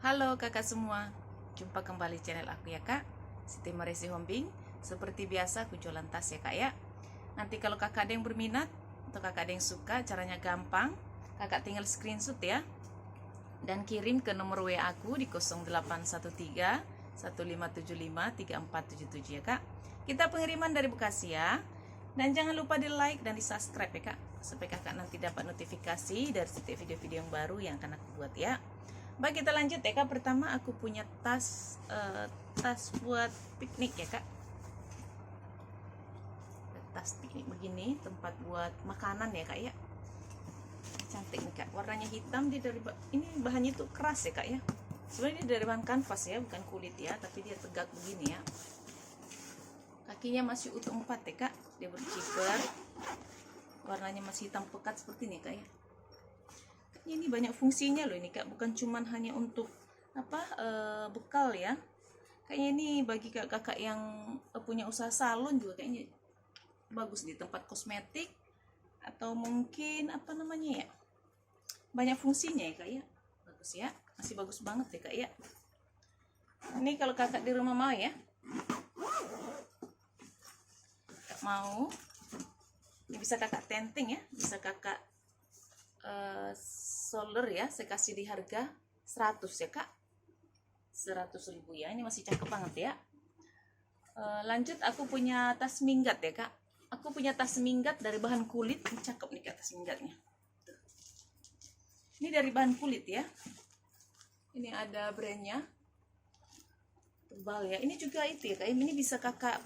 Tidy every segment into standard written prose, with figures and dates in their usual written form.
Halo kakak semua, jumpa kembali channel aku ya kak, Siti Maresi Hombing. Seperti biasa aku jualan tas ya kak ya. Nanti kalau kakak ada yang berminat atau kakak ada yang suka, caranya gampang. Kakak tinggal screenshot ya dan kirim ke nomor WA aku di 0813 1575 3477 ya kak. Kita pengiriman dari Bekasi ya. Dan jangan lupa di like dan di subscribe ya kak, supaya kakak nanti dapat notifikasi dari setiap video-video yang baru yang akan aku buat ya. Baik, kita lanjut ya kak. Pertama aku punya tas buat piknik ya kak. Tas piknik begini, tempat buat makanan ya kak ya. Cantik nih kak, warnanya hitam. Dia dari ini bahannya itu keras ya kak ya. Sebenarnya dia dari bahan kanvas ya, bukan kulit ya, tapi dia tegak begini ya. Kakinya masih utuh 4 ya kak. Dia berzipper, warnanya masih hitam pekat seperti ini kak ya. Ini banyak fungsinya loh ini kak, bukan cuman hanya untuk bekal ya. Kayaknya ini bagi kakak yang punya usaha salon juga kayaknya bagus di tempat kosmetik, atau mungkin apa namanya ya, banyak fungsinya ya kak ya. Bagus ya, masih bagus banget ya kak ya. Ini kalau kakak di rumah mau ya, kakak mau, ini bisa kakak tenteng ya, bisa kakak solder ya. Saya kasih di harga 100 ya kak, 100.000 ya. Ini masih cakep banget ya. Lanjut, aku punya tas minggat ya kak. Aku punya tas minggat dari bahan kulit. Ini cakep nih kak tas minggatnya. Ini dari bahan kulit ya. Ini ada brandnya, tebal ya. Ini juga itu ya kak, ini bisa kakak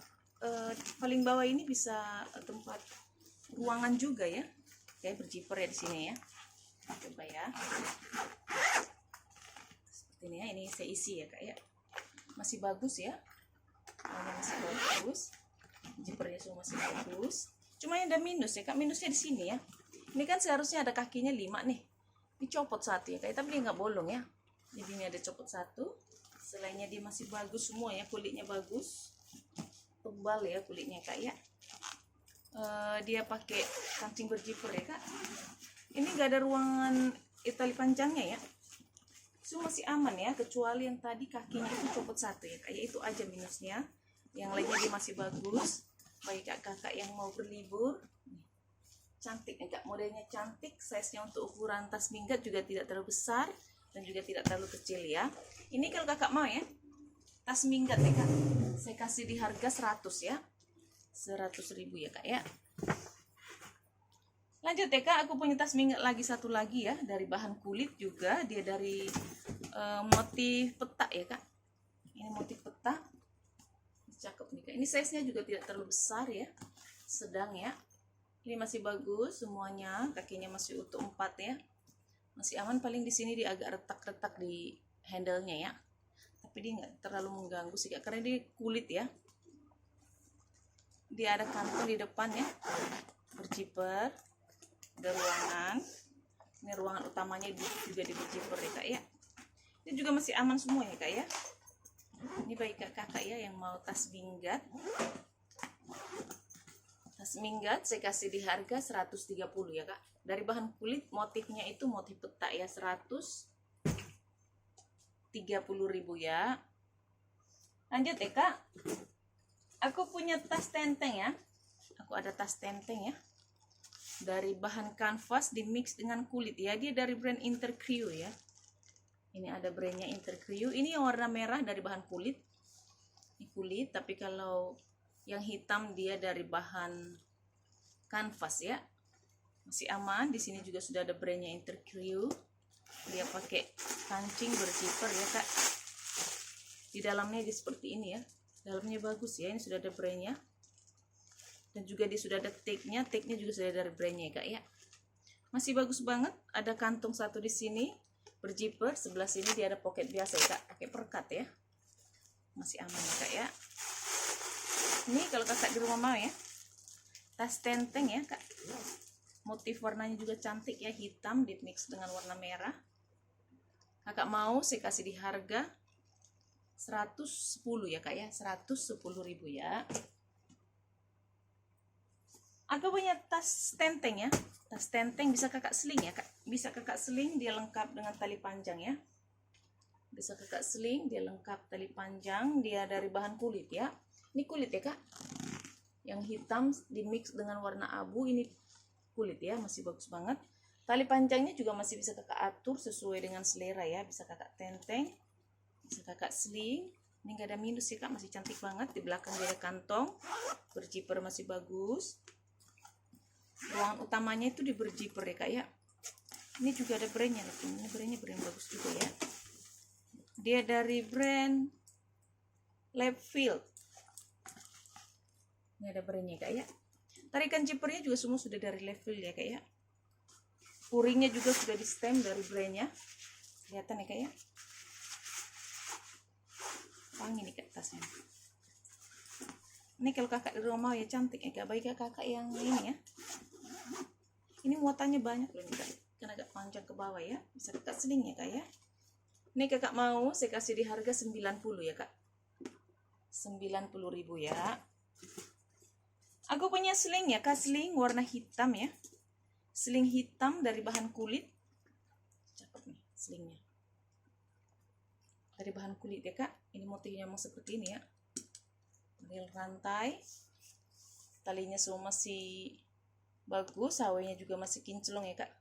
paling bawah ini bisa tempat ruangan juga ya. Kayak berzipper ya di sini ya. Coba ya, seperti ini ya. Ini saya isi ya kak ya, masih bagus ya. Masih bagus, zippernya semua masih bagus. Cuma yang ada minus ya kak, minusnya di sini ya. Ini kan seharusnya ada kakinya 5 nih, dicopot 1 ya kak, tapi dia nggak bolong ya. Jadi ini ada copot 1. Selainnya dia masih bagus semua ya, kulitnya bagus, tebal ya kulitnya kak ya. Dia pakai kancing berzipper ya kak. Ini gak ada ruangan tali panjangnya ya, itu masih aman ya, kecuali yang tadi kakinya itu copot 1 ya kayak itu aja minusnya. Yang lainnya dia masih bagus. Bagi kakak yang mau berlibur, cantik nih kak, modelnya cantik. Size nya untuk ukuran tas minggat juga tidak terlalu besar dan juga tidak terlalu kecil ya. Ini kalau kakak mau ya, tas minggat ya kak, saya kasih di harga 100 ya, 100.000 ya kak ya. Lanjut ya kak, aku punya tas minggat lagi, satu lagi ya, dari bahan kulit juga. Dia dari motif peta ya kak. Ini motif peta, cakep nih kak. Ini size nya juga tidak terlalu besar ya, sedang ya. Ini masih bagus semuanya, kakinya masih utuh 4 ya, masih aman. Paling di sini dia agak retak-retak di handle-nya ya, tapi dia nggak terlalu mengganggu sih kak, karena dia kulit ya. Dia ada kantong di depan ya, berzipper, ada ruangan. Ini ruangan utamanya juga di berzipper ya kak ya. Ini juga masih aman semua ya kak ya. Ini bagi kakak ya yang mau tas minggat. Tas minggat saya kasih di harga 130 ya kak. Dari bahan kulit, motifnya itu motif peta ya, 130.000 ya. Lanjut ya kak, aku punya tas tenteng ya. Aku ada tas tenteng ya, dari bahan kanvas di mix dengan kulit ya. Dia dari brand Intercrew ya. Ini ada brandnya Intercrew. Ini yang warna merah dari bahan kulit. Ini kulit, tapi kalau yang hitam dia dari bahan kanvas ya. Masih aman. Di sini juga sudah ada brandnya Intercrew. Dia pakai kancing berzipper ya kak. Di dalamnya dia seperti ini ya. Dalamnya bagus ya. Ini sudah ada brandnya. Dan juga dia sudah ada tag-nya. Tag-nya juga sudah dari brandnya ya kak ya. Masih bagus banget. Ada kantung 1 di sini, berzipper. Sebelah sini dia ada pocket biasa ya kak, pakai perekat ya. Masih aman ya kak ya. Ini kalau kakak di rumah mau ya, tas tenteng ya kak. Motif warnanya juga cantik ya, hitam di mix dengan warna merah. Kakak mau saya kasih di harga 110 ya kak ya, 110.000 ya. Aku punya tas tenteng ya. Tas tenteng bisa kakak seling ya kak. Bisa kakak seling, dia lengkap dengan tali panjang ya. Bisa kakak sling, dia lengkap tali panjang, dia dari bahan kulit ya. Ini kulit ya kak, yang hitam dimix dengan warna abu, ini kulit ya, masih bagus banget. Tali panjangnya juga masih bisa kakak atur sesuai dengan selera ya, bisa kakak tenteng, bisa kakak sling. Ini gak ada minus ya kak, masih cantik banget. Di belakang dia ada kantong, berjiper masih bagus. Ruangan utamanya itu di berjiper ya kak ya. Ini juga ada brandnya, ini brandnya brand bagus juga ya. Dia dari brand Lapfield. Ini ada brandnya kak ya. Tarikan jipernya juga semua sudah dari Lapfield ya kak ya. Puringnya juga sudah di stem dari brandnya. Kelihatan ya kak ya. Wangi nih kak tasnya. Ini kalau kakak di rumah mau ya cantik ya kak. Baik kakak yang ini ya. Ini muatannya banyak loh nih kak. Kan agak panjang ke bawah ya. Bisa kakak sling ya kak ya. Ini kakak mau saya kasih di harga 90 ya kak. 90.000 ya. Aku punya sling ya kak. Sling warna hitam ya. Sling hitam dari bahan kulit. Cakep nih slingnya. Dari bahan kulit ya kak. Ini motifnya mau seperti ini ya. Model rantai. Talinya semua masih bagus. Awalnya juga masih kinclong ya kak.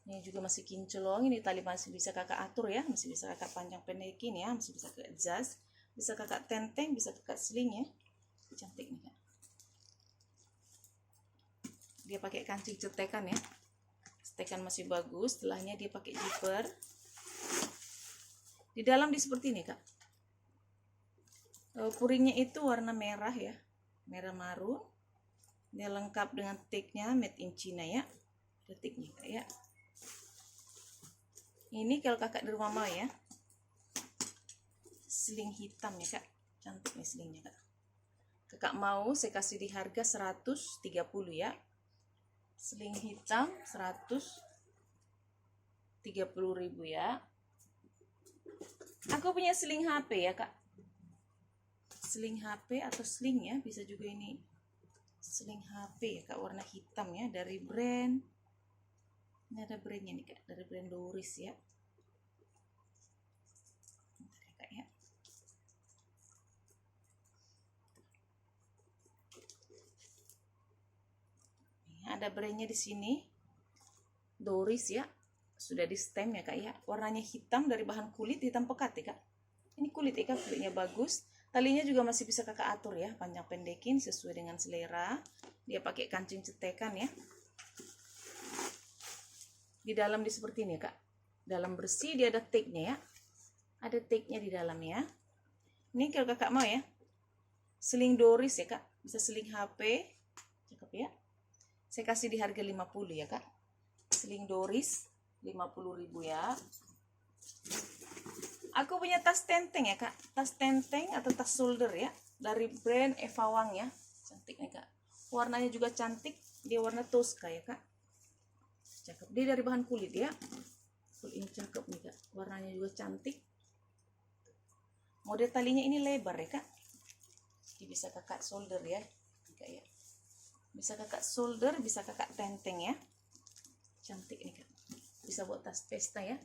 Ini juga masih kinclong. Ini tali masih bisa kakak atur ya. Masih bisa kakak panjang pendekin ya. Masih bisa kakak adjust. Bisa kakak tenteng. Bisa kakak sling ya. Cantik nih kak. Dia pakai kancing cetekan ya. Cetekan masih bagus. Setelahnya dia pakai zipper. Di dalam di seperti ini kak. Puringnya itu warna merah ya. Merah marun. Dia lengkap dengan tagnya made in China ya. Ada tagnya kak ya. Ini kalau kakak di rumah mau ya. Sling hitam ya kak. Cantik nih slingnya kak. Kakak mau saya kasih di harga 130 ya. Sling hitam 130.000 ya. Aku punya sling HP ya kak. Sling HP atau sling ya. Bisa juga ini sling HP ya kak. Warna hitam ya. Dari brand. Ini ada brandnya nih kak. Dari brand Doris ya. Bentar ya kak ya. Ada brandnya di sini. Doris ya. Sudah di stem ya kak ya. Warnanya hitam dari bahan kulit hitam pekat ya kak. Ini kulit ya kak. Kulitnya bagus. Talinya juga masih bisa kakak atur ya. Panjang pendekin sesuai dengan selera. Dia pakai kancing cetekan ya. Di dalam di seperti ini ya kak. Dalam bersih dia ada tagnya ya. Ada tagnya di dalam ya. Ini kalau kakak mau ya. Sling Doris ya kak. Bisa sling HP. Cakep ya. Saya kasih di harga 50 ya kak. Sling Doris 50.000 ya. Aku punya tas tenteng ya kak. Tas tenteng atau tas shoulder ya. Dari brand Eva Wang ya. Cantik nih kak. Warnanya juga cantik. Dia warna Tosca ya kak. Cakep. Dia dari bahan kulit ya. Kulit ini cakep nih kak. Warnanya juga cantik. Model talinya ini lebar ya kak. Jadi bisa kakak shoulder ya. Kayak bisa kakak shoulder, bisa kakak tenteng ya. Cantik nih kak. Bisa buat tas pesta ya.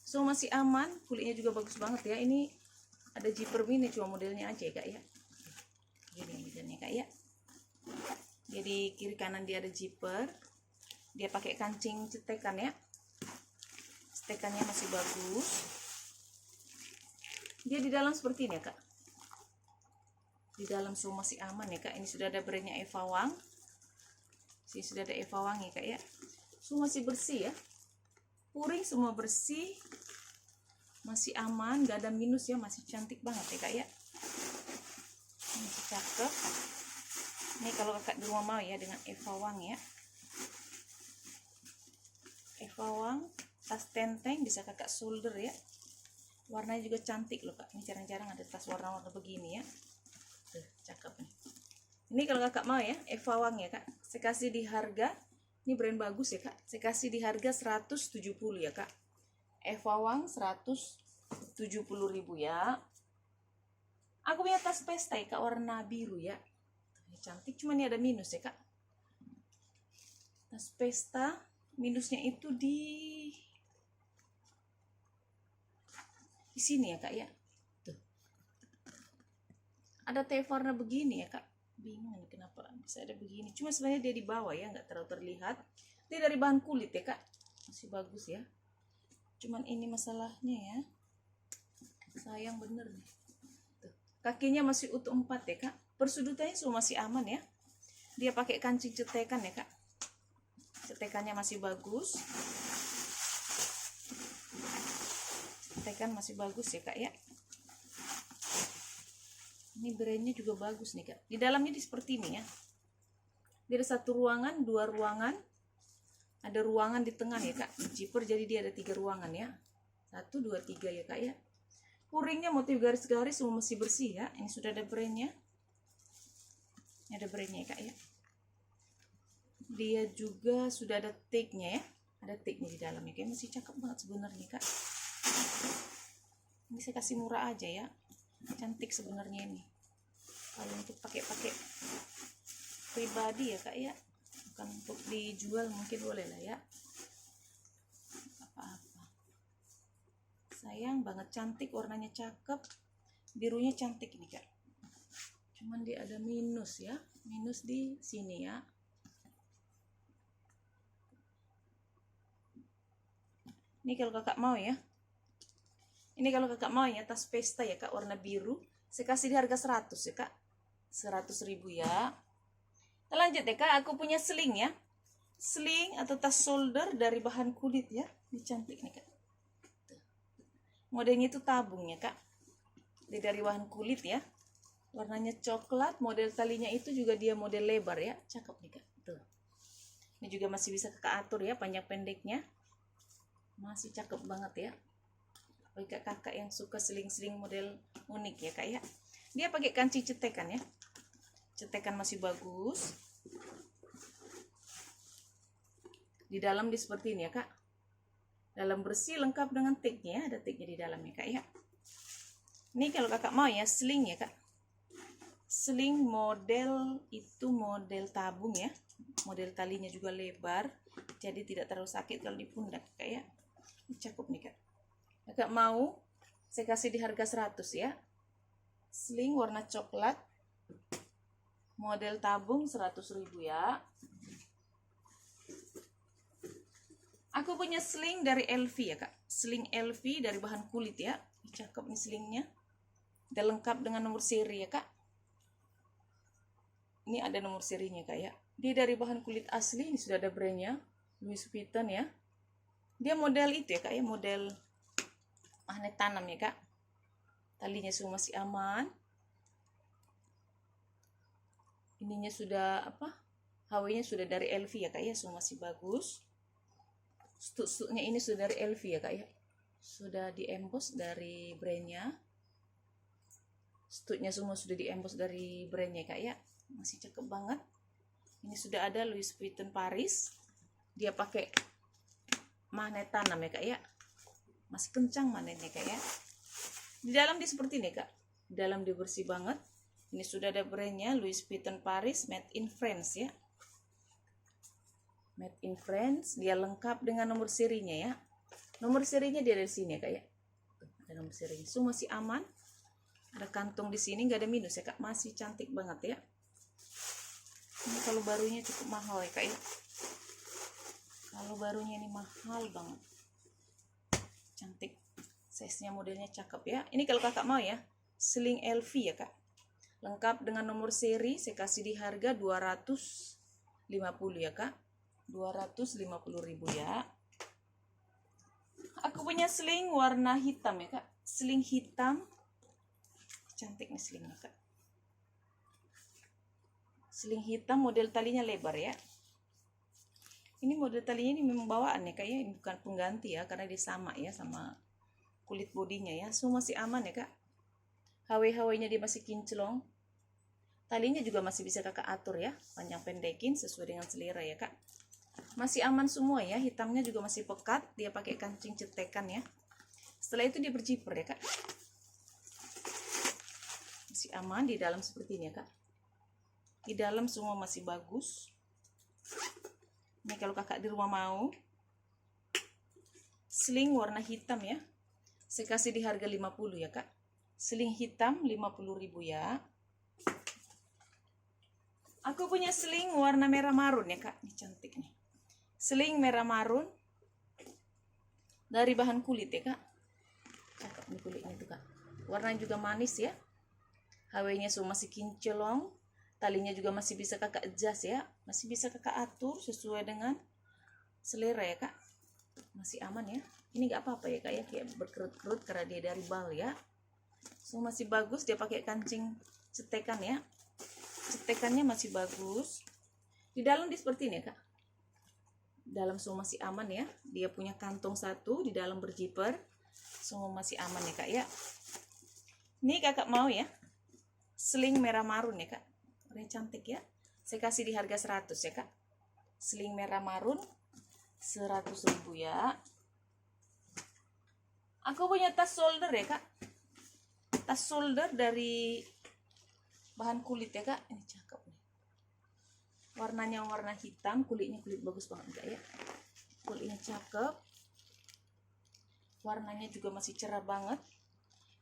So masih aman. Kulitnya juga bagus banget ya. Ini ada zipper mini cuma modelnya aja ya kak ya. Gini modelnya kak ya. Jadi kiri kanan dia ada zipper. Dia pakai kancing cetekan ya. Cetekannya masih bagus. Dia di dalam seperti ini ya kak. Di dalam semua masih aman ya kak. Ini sudah ada brandnya Eva Wang. Sini sudah ada Eva Wang ya kak ya. Semua masih bersih ya. Puring semua bersih. Masih aman. Gak ada minus ya. Masih cantik banget ya kak ya. Masih cakep. Ini kalau kakak di rumah mau ya. Dengan Eva Wang ya. Eva Wang, tas tenteng, bisa kakak shoulder ya. Warnanya juga cantik loh kak. Ini jarang-jarang ada tas warna-warna begini ya. Tuh, cakep nih. Ini kalau kakak mau ya, Eva Wang ya kak. Saya kasih di harga, ini brand bagus ya kak. Saya kasih di harga 170 ya kak. Eva Wang 170.000 ya. Aku punya tas pesta ya kak, warna biru ya. Cantik, cuma ini ada minus ya kak. Tas pesta. Minusnya itu di di sini ya kak ya. Tuh. Ada tape warna begini ya kak. Bingung nih kenapa bisa ada begini. Cuma sebenarnya dia di bawah ya, nggak terlalu terlihat. Dia dari bahan kulit ya kak. Masih bagus ya. Cuman ini masalahnya ya. Sayang bener nih. Tuh. Kakinya masih utuh 4 ya kak. Persudutannya semua masih aman ya. Dia pakai kancing cetekan ya kak. Cetekannya masih bagus. Cetekan masih bagus ya kak ya. Ini brandnya juga bagus nih kak. Di dalamnya seperti ini ya. Dia ada 1 ruangan, 2 ruangan. Ada ruangan di tengah ya kak. Zipper jadi dia ada 3 ruangan ya. 1, 2, 3 ya kak ya. Puringnya motif garis-garis semua masih bersih ya. Ini sudah ada brandnya. Ini ada brandnya ya kak ya. Dia juga sudah ada tag-nya ya. Ada tag-nya di dalamnya. Kayak masih cakep banget sebenarnya kak. Ini saya kasih murah aja ya. Cantik sebenarnya ini. Kalau untuk pakai pribadi ya kak ya, bukan untuk dijual mungkin boleh lah ya. Apa-apa. Sayang banget, cantik, warnanya cakep, birunya cantik ini kak. Cuman dia ada minus ya, minus di sini ya. Ini kalau kakak mau ya. Ini kalau kakak mau ya, tas pesta ya kak, warna biru. Saya kasih di harga 100 ya kak. 100.000 ya. Kita lanjut ya kak, aku punya sling ya. Sling atau tas shoulder dari bahan kulit ya. Ini cantik nih kak. Tuh. Modelnya itu tabung ya kak. Ini dari bahan kulit ya. Warnanya coklat, model talinya itu juga dia model lebar ya. Cakep nih kak. Tuh. Ini juga masih bisa kakak atur ya, panjang pendeknya. Masih cakep banget ya. Bagi kakak yang suka seling-seling model unik ya kak ya. Dia pakai kancing cetekan ya. Cetekan masih bagus. Di dalam dia seperti ini ya kak. Dalam bersih lengkap dengan tagnya ya. Ada tagnya di dalamnya kak ya. Ini kalau kakak mau ya sling ya kak. Sling model itu model tabung ya. Model talinya juga lebar. Jadi tidak terlalu sakit kalau di pundak kak ya. Ini cakep nih kak. Kakak mau saya kasih di harga 100 ya. Sling warna coklat. Model tabung 100.000 ya. Aku punya sling dari LV ya kak. Sling LV dari bahan kulit ya. Cakep nih slingnya. Udah lengkap dengan nomor seri ya kak. Ini ada nomor serinya kak ya. Dia dari bahan kulit asli. Ini sudah ada brandnya. Louis Vuitton ya. Dia model itu ya kak ya. Model magnet tanam ya kak. Talinya semua masih aman. Ininya sudah apa? HW-nya sudah dari LV ya kak ya. Semua masih bagus. Stuk-stuknya ini sudah dari LV ya kak ya. Sudah di emboss dari brandnya. Stuknya semua sudah di emboss dari brandnya kak ya. Masih cakep banget. Ini sudah ada Louis Vuitton Paris. Dia pakai magnet tanam ya kak ya. Masih kencang magnetnya kak ya. Di dalam dia seperti ini kak. Di dalam dia bersih banget. Ini sudah ada brandnya Louis Vuitton Paris made in France ya. Made in France. Dia lengkap dengan nomor serinya ya. Nomor serinya dia dari sini ya kak ya. Tuh, ada nomor serinya. Semua masih aman. Ada kantung di sini, nggak ada minus ya kak. Masih cantik banget ya. Ini kalau barunya cukup mahal ya kak ya. Kalau barunya ini mahal banget. Cantik. Size-nya modelnya cakep ya. Ini kalau kakak mau ya. Sling LV ya kak. Lengkap dengan nomor seri. Saya kasih di harga 250 ya kak. 250.000 ya. Aku punya sling warna hitam ya kak. Sling hitam. Cantik nih slingnya kak. Sling hitam model talinya lebar ya. Ini model talinya ini memang bawaan ya kak ya. Ini bukan pengganti ya. Karena dia sama ya sama kulit bodinya ya. Semua masih aman ya kak. HW-HW-nya dia masih kinclong. Talinya juga masih bisa kakak atur ya. Panjang pendekin sesuai dengan selera ya kak. Masih aman semua ya. Hitamnya juga masih pekat. Dia pakai kancing cetekan ya. Setelah itu dia berjiper ya kak. Masih aman di dalam seperti ini ya kak. Di dalam semua masih bagus. Ini kalau kakak di rumah mau. Sling warna hitam ya. Saya kasih di harga 50 ya kak. Seling hitam 50.000 ya. Aku punya seling warna merah marun ya kak. Ini cantik nih. Seling merah marun dari bahan kulit ya kak. Cakep nih kulitnya tuh kak. Warnanya juga manis ya. HW-nya masih kinclong. Talinya juga masih bisa kakak adjust ya. Masih bisa kakak atur sesuai dengan selera ya kak. Masih aman ya. Ini nggak apa-apa ya kak ya. Kayak berkerut-kerut karena dia dari bal ya. Masih bagus. Dia pakai kancing cetekan ya. Cetekannya masih bagus. Di dalam dia seperti ini ya kak. Dalam semua masih aman ya. Dia punya kantong satu. Di dalam berjiper. Semua masih aman ya kak ya. Ini kakak mau ya. Seling merah marun ya kak. Warnanya cantik ya. Saya kasih di harga 100 ya kak. Seling merah marun 100.000 ya. Aku punya tas shoulder ya kak. Tas shoulder dari bahan kulit ya kak. Ini cakep nih. Warnanya warna hitam. Kulitnya kulit bagus banget kak ya. Kulitnya cakep. Warnanya juga masih cerah banget.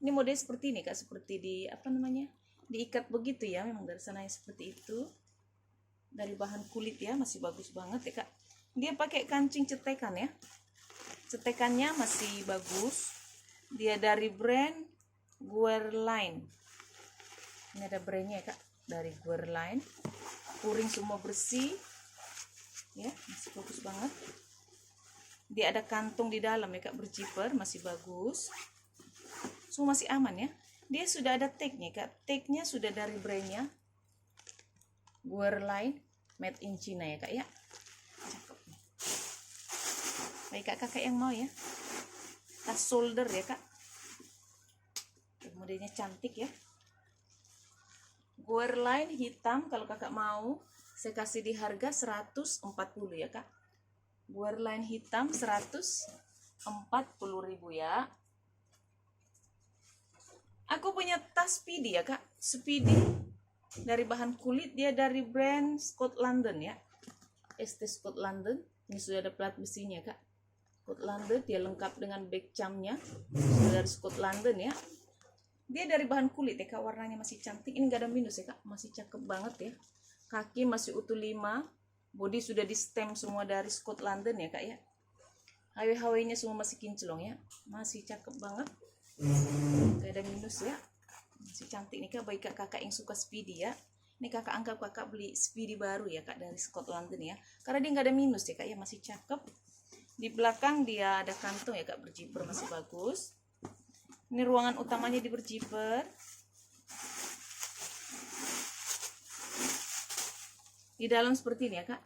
Ini model seperti ini kak. Seperti di apa namanya, diikat begitu ya. Memang dari sana seperti itu. Dari bahan kulit ya. Masih bagus banget ya kak. Dia pakai kancing cetekan ya. Cetekannya masih bagus. Dia dari brand Guerlain. Ini ada brandnya ya kak. Dari Guerlain. Puring semua bersih. Ya, masih bagus banget. Dia ada kantung di dalam ya kak. Berjiper. Masih bagus. Semua masih aman ya. Dia sudah ada tagnya kak. Tagnya sudah dari brandnya Guerlain. Made in China ya kak ya. Cakep. Baik kak, kakak yang mau ya. Tas shoulder ya kak. Modelnya cantik ya. Guerlain hitam kalau kakak mau. Saya kasih di harga 140 ya kak. Guerlain hitam 140.000 ya. Aku punya tas Speedy ya kak. Speedy dari bahan kulit. Dia dari brand Scott London ya. ST Scott London. Ini sudah ada plat besinya kak. Scott London. Dia lengkap dengan back camnya. Sudah dari Scott London ya. Dia dari bahan kulit ya kak. Warnanya masih cantik. Ini gak ada minus ya kak. Masih cakep banget ya. Kaki masih utuh 5. Body sudah di stem semua dari Scott London ya kak ya. HW-HW nya semua masih kinclong ya. Masih cakep banget. Gak ada minus ya. Masih cantik nih kak. Bagi kakak yang suka Speedy ya. Ini kakak anggap kakak beli Speedy baru ya kak. Dari Scott London ya. Karena dia gak ada minus ya kak ya. Masih cakep. Di belakang dia ada kantong ya kak. Berjiper masih bagus. Ini ruangan utamanya di berjiper. Di dalam seperti ini ya kak.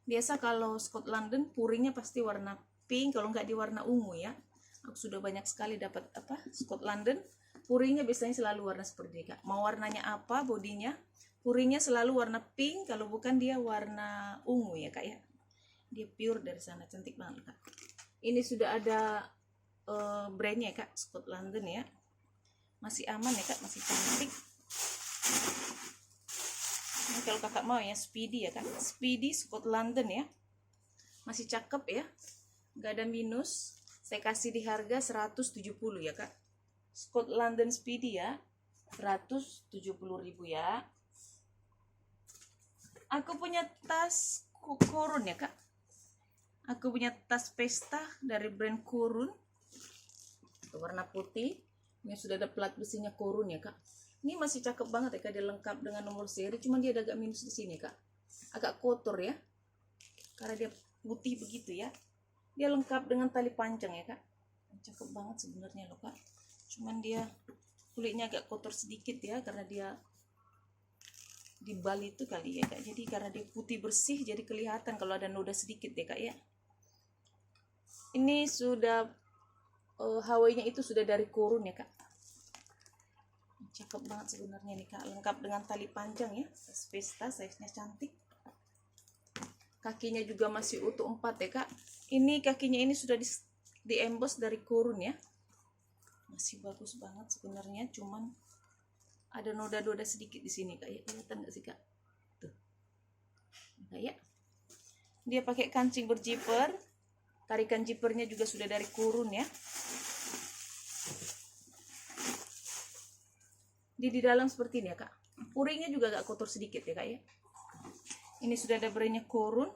Biasa kalau Scott London puringnya pasti warna pink. Kalau nggak di warna ungu ya. Aku sudah banyak sekali dapat apa Scott London. Puringnya biasanya selalu warna seperti ini kak. Mau warnanya apa bodinya. Puringnya selalu warna pink. Kalau bukan dia warna ungu ya kak ya. Dia pure dari sana. Cantik banget kak. Ini sudah ada brandnya ya kak, Scott London ya. Masih aman ya kak, masih cantik. Ini kalau kakak mau ya Speedy ya kak. Speedy Scott London ya. Masih cakep ya. Gak ada minus. Saya kasih di harga 170 ya kak. Scott London Speedy ya. 170.000 ya. Aku punya tas Kurun ya kak. Aku punya tas pesta dari brand Kurun. Warna putih. Ini sudah ada plat besinya Kurun ya kak. Ini masih cakep banget ya kak. Dia lengkap dengan nomor seri. Cuman dia ada agak minus di sini kak. Agak kotor ya. Karena dia putih begitu ya. Dia lengkap dengan tali panjang ya kak. Cakep banget sebenarnya loh kak. Cuman dia kulitnya agak kotor sedikit ya. Karena dia di Bali itu kali ya kak. Jadi karena dia putih bersih. Jadi kelihatan kalau ada noda sedikit ya kak ya. Ini sudah HW-nya itu sudah dari Kurun ya kak. Cakep banget sebenarnya nih kak. Lengkap dengan tali panjang ya. Tas pesta, size-nya cantik. Kakinya juga masih utuh 4 ya kak. Ini kakinya ini sudah di emboss dari Kurun ya. Masih bagus banget sebenarnya. Cuman ada noda-noda sedikit di sini kak ya. Kelihatan nggak sih kak? Tuh. Kak ya. Dia pakai kancing berjiper. Tarikan jipernya juga sudah dari Kurun ya. Di dalam seperti ini ya kak. Puringnya juga agak kotor sedikit ya kak ya. Ini sudah ada brandnya Korun.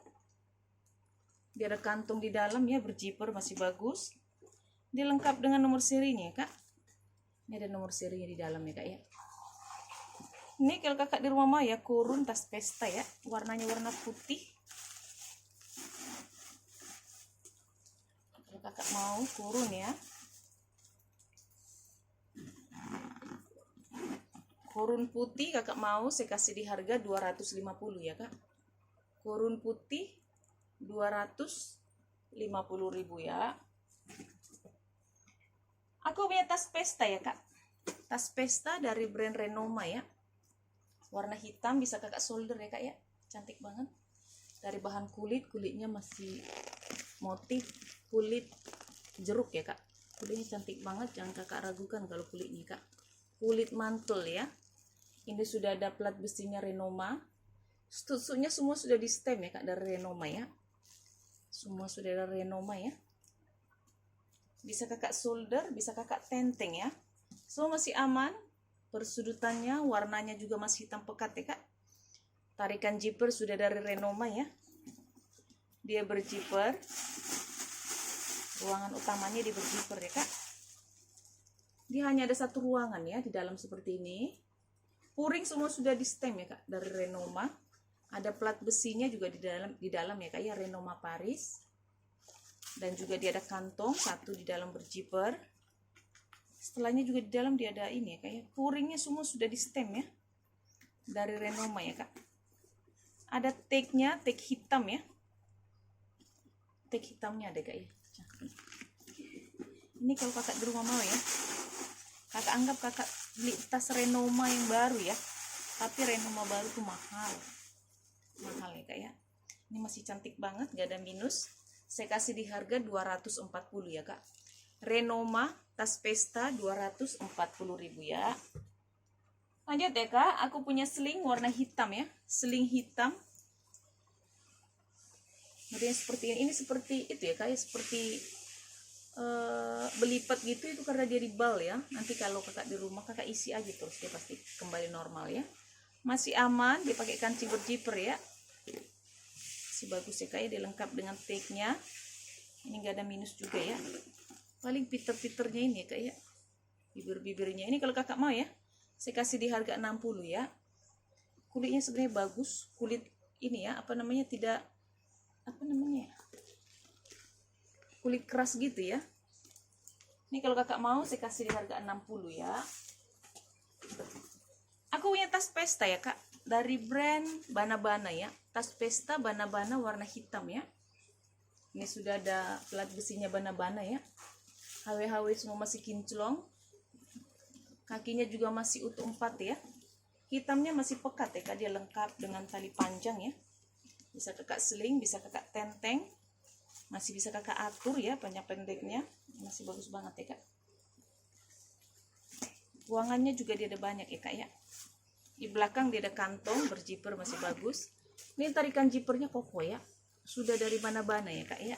Dia ada kantung di dalam ya, berzipper masih bagus. Dia lengkap dengan nomor serinya ya kak. Ini ada nomor serinya di dalam ya kak ya. Ini kalau kakak di rumah mau ya, Korun tas pesta ya. Warnanya warna putih. Kalau kakak mau Korun ya. Korun putih kakak mau, saya kasih di harga 250 ya kak. Korun putih 250.000 ya. Aku punya tas pesta ya kak. Tas pesta dari brand Renoma ya. Warna hitam, bisa kakak solder ya kak ya. Cantik banget. Dari bahan kulit, kulitnya masih motif kulit jeruk ya kak. Kulitnya cantik banget, jangan kakak ragukan kalau kulitnya kak. Kulit mantul ya. Ini sudah ada plat besinya Renoma. Tusuknya semua sudah di stem ya kak, dari Renoma ya. Semua sudah dari Renoma ya. Bisa kakak solder, bisa kakak tenteng ya. Semua masih aman. Persudutannya, warnanya juga masih hitam pekat ya kak. Tarikan zipper sudah dari Renoma ya. Dia berzipper. Ruangan utamanya di berzipper ya kak. Dia hanya ada satu ruangan ya di dalam seperti ini. Puring semua sudah di stem ya kak, dari Renoma. Ada plat besinya juga di dalam ya kak ya, Renoma Paris. Dan juga dia ada kantong satu di dalam berzipper. Setelahnya juga di dalam dia ada ini ya kak ya. Puringnya semua sudah di stem ya, dari Renoma ya kak. Ada tagnya, tag hitam ya. Tag hitamnya ada kak ya. Ini kalau kakak di rumah mau ya, kakak anggap kakak beli tas Renoma yang baru ya. Tapi Renoma baru tuh mahal ya kak ya. Ini masih cantik banget, gak ada minus. Saya kasih di harga 240 ya kak. Renoma tas pesta 240.000 ya. Lanjut ya kak, aku punya sling warna hitam ya. Sling hitam. Kemudian seperti ini seperti itu ya kak ya, seperti belipat gitu, itu karena dia ribal ya. Nanti kalau kakak di rumah kakak isi aja terus, dia pasti kembali normal ya. Masih aman, dipakai kancing berzipper ya. Masih bagus ya kak ya, dia lengkap dengan tagnya. Ini gak ada minus juga ya. Paling piter-piternya ini ya kak ya, bibir-bibirnya ini kalau kakak mau ya, saya kasih di harga 60 ya. Kulitnya sebenarnya bagus, kulit ini ya, apa namanya, tidak, apa namanya, kulit keras gitu ya. Ini kalau kakak mau saya kasih di harga 60 ya. Aku punya tas pesta ya kak, dari brand Bana-Bana ya. Tas pesta Bana-Bana warna hitam ya. Ini sudah ada plat besinya Bana-Bana ya. HW-HW semua masih kinclong. Kakinya juga masih utuh 4 ya. Hitamnya masih pekat ya kak, dia lengkap dengan tali panjang ya. Bisa kakak seling, bisa kakak tenteng. Masih bisa kakak atur ya, panjang pendeknya. Masih bagus banget ya kak. Ruangannya juga dia ada banyak ya kak ya. Di belakang dia ada kantong berzipper, masih bagus. Ini tarikan zippernya kokoh ya. Sudah dari Bana-Bana ya kak ya.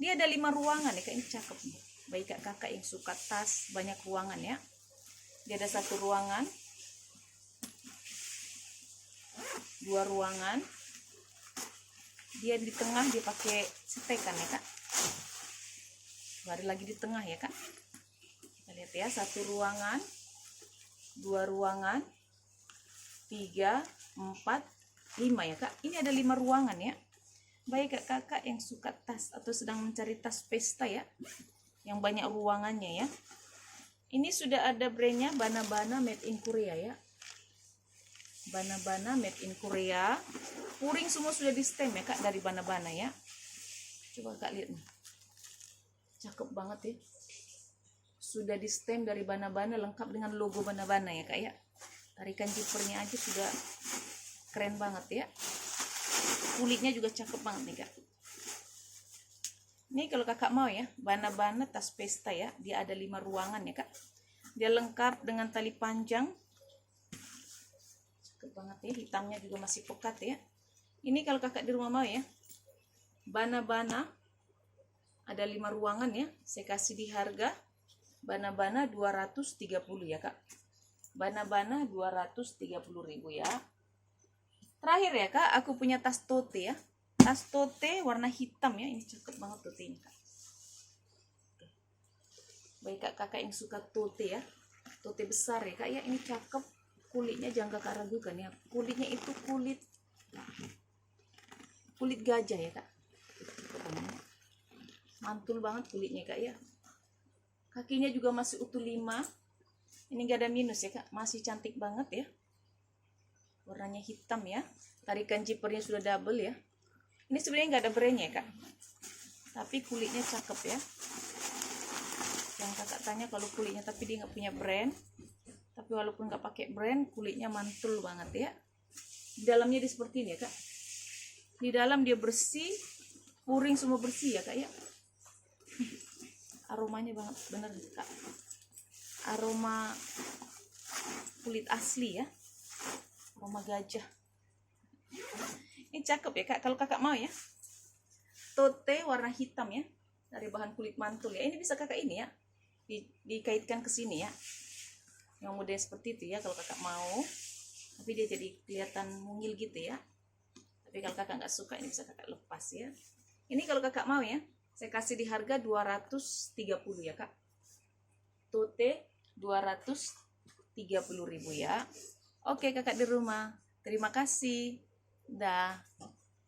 Dia ada 5 ruangan ya kak, ini cakep nih. Baik kakak yang suka tas banyak ruangan ya. Dia ada 1 ruangan, 2 ruangan. Dia di tengah, dia pakai setekan ya kak. Baru lagi di tengah ya kak. Kita lihat ya, 1 ruangan, 2 ruangan, 3, 4, 5 ya kak. Ini ada 5 ruangan ya. Baik kakak yang suka tas atau sedang mencari tas pesta ya, yang banyak ruangannya ya. Ini sudah ada brandnya Bana-Bana made in Korea ya. Bana-Bana made in Korea. Puring semua sudah di stem ya kak, dari Bana-Bana ya. Coba kak lihat nih, cakep banget ya. Sudah di stem dari Bana-Bana, lengkap dengan logo Bana-Bana ya kak ya. Tarikan zippernya aja sudah keren banget ya. Kulitnya juga cakep banget nih kak. Ini kalau kakak mau ya, Bana-Bana tas pesta ya. Dia ada 5 ruangan ya kak. Dia lengkap dengan tali panjang. Cakep banget ya, hitamnya juga masih pekat ya. Ini kalau kakak di rumah mau ya, Bana-Bana ada 5 ruangan ya. Saya kasih di harga Bana-Bana 230 ya kak. Bana-bana 230.000 ya. Terakhir ya kak, aku punya tas tote ya. Tas tote warna hitam ya. Ini cakep banget totenya kak. Baik kakak yang suka tote ya. Tote besar ya kak ya. Ini cakep. Kulitnya jangan kakak ragukan ya. Kulitnya itu kulit gajah ya kak. Mantul banget kulitnya kak ya. Kakinya juga masih utuh 5. Ini gak ada minus ya kak. Masih cantik banget ya. Warnanya hitam ya. Tarikan zippernya sudah double ya. Ini sebenarnya nggak ada brandnya kak. Tapi kulitnya cakep ya. Yang kakak tanya kalau kulitnya tapi dia nggak punya brand. Tapi walaupun nggak pakai brand, kulitnya mantul banget ya. Di dalamnya dia seperti ini ya kak. Di dalam dia bersih, puring semua bersih ya kak ya. Aromanya banget bener kak. Aroma kulit asli ya. Aroma gajah. Ini cakep ya kak. Kalau kakak mau ya. Tote warna hitam ya. Dari bahan kulit mantul ya. Ini bisa kakak ini ya. Dikaitkan ke sini ya. Yang model seperti itu ya kalau kakak mau. Tapi dia jadi kelihatan mungil gitu ya. Tapi kalau kakak nggak suka ini bisa kakak lepas ya. Ini kalau kakak mau ya. Saya kasih di harga 230 ya kak. Tote 230.000 ya. Oke kakak di rumah. Terima kasih. Dah.